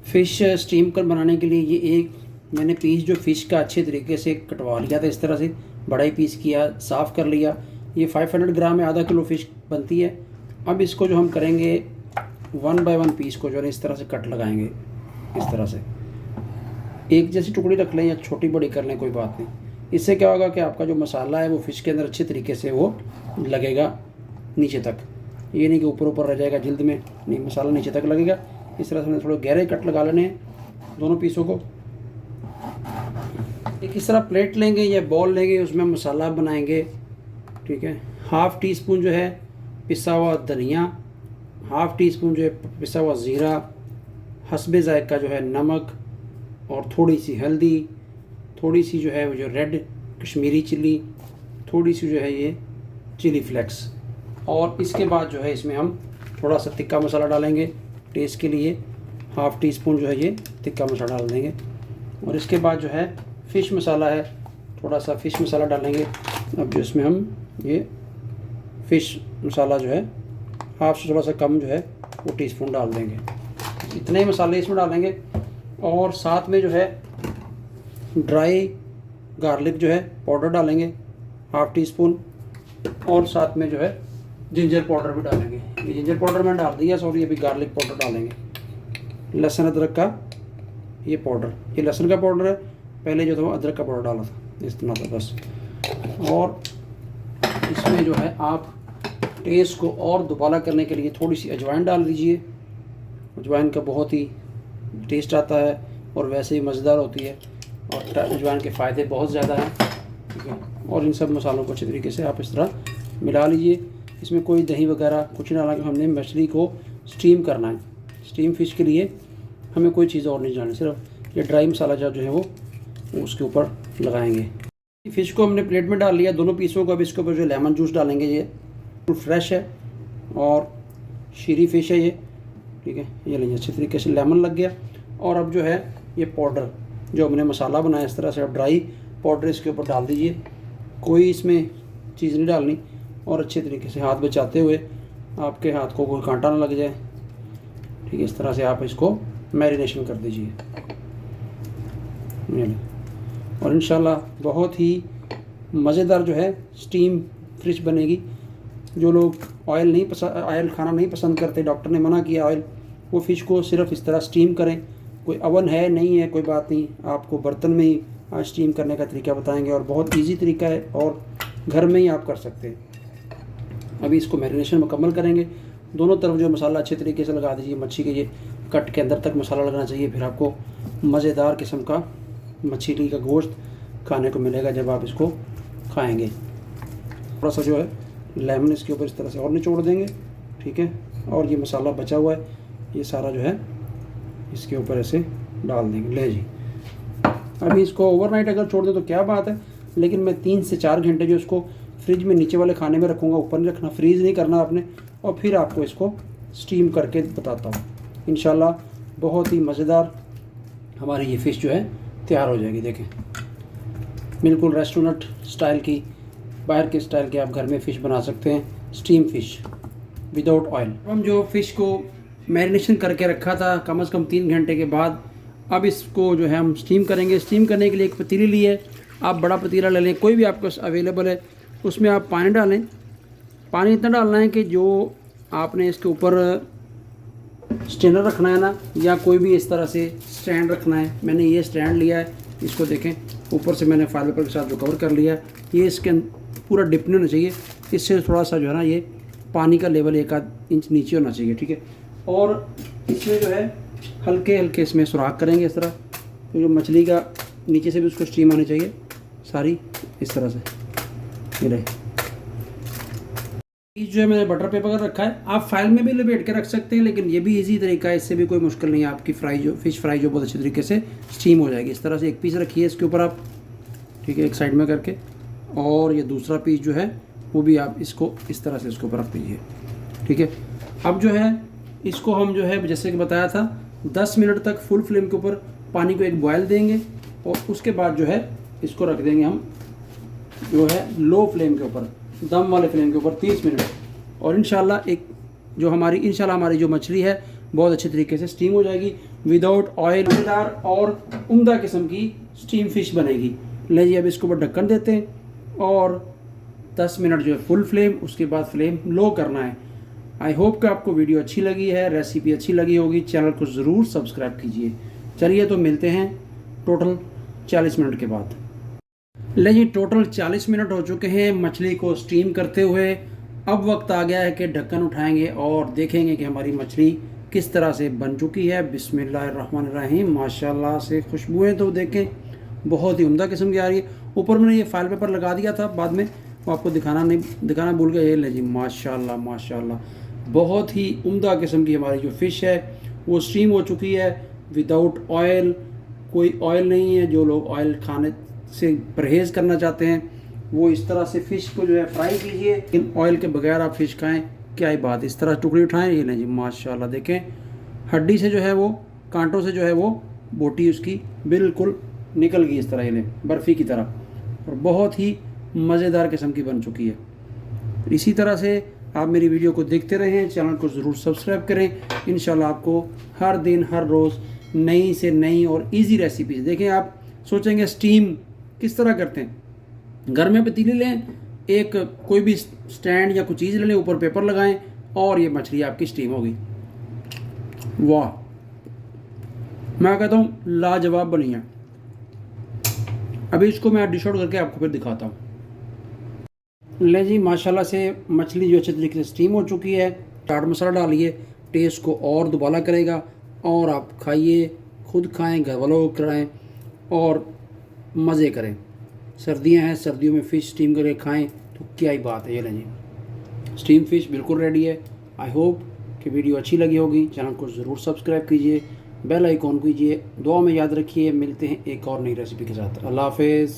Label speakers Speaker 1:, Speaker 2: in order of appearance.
Speaker 1: Fish steam कर बनाने के लिए ये एक मैंने पीस जो फ़िश का अच्छे तरीके से कटवा लिया था, इस तरह से बड़ा ही पीस किया, साफ़ कर लिया। ये 500 ग्राम है, आधा किलो फ़िश बनती है। अब इसको जो हम करेंगे 1 बाय 1 पीस को जो है इस तरह से कट लगाएंगे। इस तरह से एक जैसी टुकड़ी रख लें या छोटी बड़ी कर लें, कोई बात नहीं। इससे क्या होगा कि आपका जो मसाला है वो फ़िश के अंदर अच्छे तरीके से वो लगेगा नीचे तक। ये नहीं कि ऊपर ऊपर रह जाएगा जिल्द में, नहीं, मसाला नीचे तक लगेगा। इस तरह से हमने थोड़े गहरे कट लगा लेने हैं दोनों पीसों को। एक इस तरह प्लेट लेंगे या बॉल लेंगे, उसमें मसाला बनाएंगे। ठीक है, हाफ़ टी स्पून जो है पिसा हुआ धनिया, हाफ़ टी स्पून जो है पिसा हुआ ज़ीरा, हस्बे ज़ायक़ा जो है नमक, और थोड़ी सी हल्दी, थोड़ी सी जो है वो जो रेड कश्मीरी चिल्ली, थोड़ी सी जो है ये चिली फ्लेक्स। और इसके बाद जो है इसमें हम थोड़ा सा तिक्का मसाला डालेंगे टेस्ट के लिए। हाफ़ टी स्पून जो है ये तिक्का मसाला डाल देंगे। और इसके बाद जो है फ़िश मसाला है, थोड़ा सा फ़िश मसाला डालेंगे। अब जो इसमें हम ये फ़िश मसाला जो है हाफ़ से थोड़ा सा कम जो है वो टीस्पून डाल देंगे। इतने ही मसाले इसमें डालेंगे। और साथ में जो है ड्राई गार्लिक जो है पाउडर डालेंगे हाफ़ टी स्पून। और साथ में जो है जिंजर पाउडर भी डालेंगे। ये जिंजर पाउडर मैंने डाल दिया, सॉरी, अभी गार्लिक पाउडर डालेंगे। लहसुन अदरक का ये पाउडर, ये लहसुन का पाउडर है, पहले जो था वो अदरक का पाउडर डाला था, इतना था बस। और इसमें जो है आप टेस्ट को और दोबारा करने के लिए थोड़ी सी अजवाइन डाल दीजिए। अजवाइन का बहुत ही टेस्ट आता है और वैसे ही मज़ेदार होती है, और अजवाइन के फ़ायदे बहुत ज़्यादा हैं। ठीक है, और इन सब मसालों को अच्छे तरीके से आप इस तरह मिला लीजिए। इसमें कोई दही वगैरह कुछ नहीं डाला, कि हमने मछली को स्टीम करना है। स्टीम फ़िश के लिए हमें कोई चीज़ और नहीं डालनी, सिर्फ ये ड्राई मसाला जो है वो उसके ऊपर लगाएंगे। फ़िश को हमने प्लेट में डाल लिया दोनों पीसों को। अब इसके ऊपर जो लेमन जूस डालेंगे, ये फ्रेश है और शीरी फ़िश है ये। ठीक है, ये लीजिए, अच्छे तरीके से लेमन लग गया। और अब जो है ये पाउडर जो हमने मसाला बनाया इस तरह से, अब ड्राई पाउडर इसके ऊपर डाल दीजिए। कोई इसमें चीज़ नहीं डालनी, और अच्छे तरीके से हाथ बचाते हुए, आपके हाथ को कोई कांटा ना लग जाए। ठीक है, इस तरह से आप इसको मैरिनेशन कर दीजिए। और इंशाल्लाह बहुत ही मज़ेदार जो है स्टीम फ़िश बनेगी। जो लोग ऑयल खाना नहीं पसंद करते, डॉक्टर ने मना किया ऑयल, वो फ़िश को सिर्फ इस तरह स्टीम करें। कोई अवन है नहीं है, कोई बात नहीं, आपको बर्तन में ही आज स्टीम करने का तरीका बताएंगे, और बहुत इजी तरीका है और घर में ही आप कर सकते हैं। अभी इसको मैरिनेशन मुकम्मल करेंगे। दोनों तरफ जो मसाला अच्छे तरीके से लगा दीजिए। मच्छी के ये कट के अंदर तक मसाला लगना चाहिए, फिर आपको मज़ेदार किस्म का मछली का गोश्त खाने को मिलेगा जब आप इसको खाएंगे। थोड़ा सा जो है लेमन इसके ऊपर इस तरह से और निचोड़ देंगे। ठीक है, और ये मसाला बचा हुआ है ये सारा जो है इसके ऊपर ऐसे डाल देंगे। ले जी, अभी इसको ओवरनाइट अगर छोड़ दें तो क्या बात है, लेकिन मैं 3 से 4 घंटे जो इसको फ्रिज में नीचे वाले खाने में रखूँगा, ऊपर नहीं रखना, फ्रीज़ नहीं करना आपने, और फिर आपको इसको स्टीम करके बताता हूँ। इंशाल्लाह बहुत ही मज़ेदार हमारी ये फ़िश जो है तैयार हो जाएगी। देखें, बिल्कुल रेस्टोरेंट स्टाइल की, बाहर के स्टाइल के आप घर में फ़िश बना सकते हैं, स्टीम फ़िश विदाउट ऑयल। हम जो फ़िश को मैरिनेशन करके रखा था कम से कम 3 घंटे के बाद, अब इसको जो है हम स्टीम करेंगे। स्टीम करने के लिए एक पतीली ली है, आप बड़ा पतीला ले लें, कोई भी आपके पास अवेलेबल है। उसमें आप पानी डालें। पानी इतना डालना है कि जो आपने इसके ऊपर स्टेनर रखना है ना, या कोई भी इस तरह से स्टैंड रखना है। मैंने ये स्टैंड लिया है, इसको देखें, ऊपर से मैंने फाइल पेपर के साथ जो कवर कर लिया है, ये इसके पूरा डिप नहीं होना चाहिए। इससे थोड़ा सा जो है ना ये पानी का लेवल 1 आध इंच नीचे होना चाहिए। ठीक है, और इसमें जो है हल्के हल्के इसमें सुराख करेंगे इस तरह, तो जो मछली का नीचे से भी उसको स्टीम आनी चाहिए सारी, इस तरह से। ये रहे जो है मैंने बटर पेपर कर रखा है, आप फाइल में भी लपेट के रख सकते हैं, लेकिन ये भी इजी तरीका है, इससे भी कोई मुश्किल नहीं है। आपकी फ़िश फ्राई जो बहुत अच्छे तरीके से स्टीम हो जाएगी। इस तरह से एक पीस रखिए इसके ऊपर आप, ठीक है, एक साइड में करके, और ये दूसरा पीस जो है वो भी आप इसको इस तरह से इसके ऊपर रख दीजिए। ठीक है, अब जो है इसको हम जो है जैसे कि बताया था 10 मिनट तक फुल फ्लेम के ऊपर पानी को एक बॉयल देंगे, और उसके बाद जो है इसको रख देंगे हम जो है लो फ्लेम के ऊपर, दम वाले फ्लेम के ऊपर 30 मिनट। और इंशाल्लाह हमारी जो मछली है बहुत अच्छे तरीके से स्टीम हो जाएगी। विदाउट ऑयल, मज़ेदार और उम्दा किस्म की स्टीम फिश बनेगी। ले जी अब इसके ऊपर ढक्कन देते हैं और 10 मिनट जो है फुल फ्लेम, उसके बाद फ्लेम लो करना है। आई होप कि आपको वीडियो अच्छी लगी है, रेसिपी अच्छी लगी होगी। चैनल को ज़रूर सब्सक्राइब कीजिए। चलिए तो मिलते हैं टोटल 40 मिनट के बाद। ले जी टोटल 40 मिनट हो चुके हैं मछली को स्टीम करते हुए। अब वक्त आ गया है कि ढक्कन उठाएंगे और देखेंगे कि हमारी मछली किस तरह से बन चुकी है। बिस्मिल्लाहिर्रहमानिर्रहीम। माशाल्लाह से खुशबुएं तो देखें बहुत ही उम्दा किस्म की आ रही है। ऊपर मैंने ये फाइल पेपर लगा दिया था, बाद में वो आपको दिखाना भूल गया। ये ले जी माशाल्लाह माशाल्लाह बहुत ही उम्दा किस्म की हमारी जो फ़िश है वो स्टीम हो चुकी है विदाउट ऑयल। कोई ऑयल नहीं है। जो लोग ऑयल खाने से परहेज़ करना चाहते हैं वो इस तरह से फ़िश को जो है फ्राई कीजिए, लेकिन ऑयल के बगैर आप फ़िश खाएं, क्या ही बात। इस तरह टुकड़ी उठाएं। ये नहीं जी माशाल्लाह देखें हड्डी से जो है वो, कांटों से जो है वो बोटी उसकी बिल्कुल निकल गई इस तरह, ये बर्फ़ी की तरह, और बहुत ही मज़ेदार किस्म की बन चुकी है। इसी तरह से आप मेरी वीडियो को देखते रहें, चैनल को ज़रूर सब्सक्राइब करें। इंशाल्लाह आपको हर दिन हर रोज़ नई से नई और इजी रेसिपीज़ देखें। आप सोचेंगे स्टीम किस तरह करते हैं। घर में पतीली लें, एक कोई भी स्टैंड या कोई चीज़ ले लें, ऊपर पेपर लगाएं और ये मछली आपकी स्टीम होगी। वाह, मैं कहता हूँ लाजवाब बनी है। अभी इसको मैं डिश आउट करके आपको फिर दिखाता हूँ। ले जी माशाल्लाह से मछली जो अच्छे तरीके से स्टीम हो चुकी है। चाट मसाला डालिए, टेस्ट को और दुबाला करेगा। और आप खाइए, खुद खाएं, घर वालों को खिलाएं और मज़े करें। सर्दियां हैं, सर्दियों में फ़िश स्टीम करके खाएं तो क्या ही बात है। ये लें स्टीम फ़िश बिल्कुल रेडी है। आई होप कि वीडियो अच्छी लगी होगी। चैनल को ज़रूर सब्सक्राइब कीजिए, बेल आइकॉन कीजिए, दुआ में याद रखिए। मिलते हैं एक और नई रेसिपी के साथ। अल्लाह हाफ़िज़।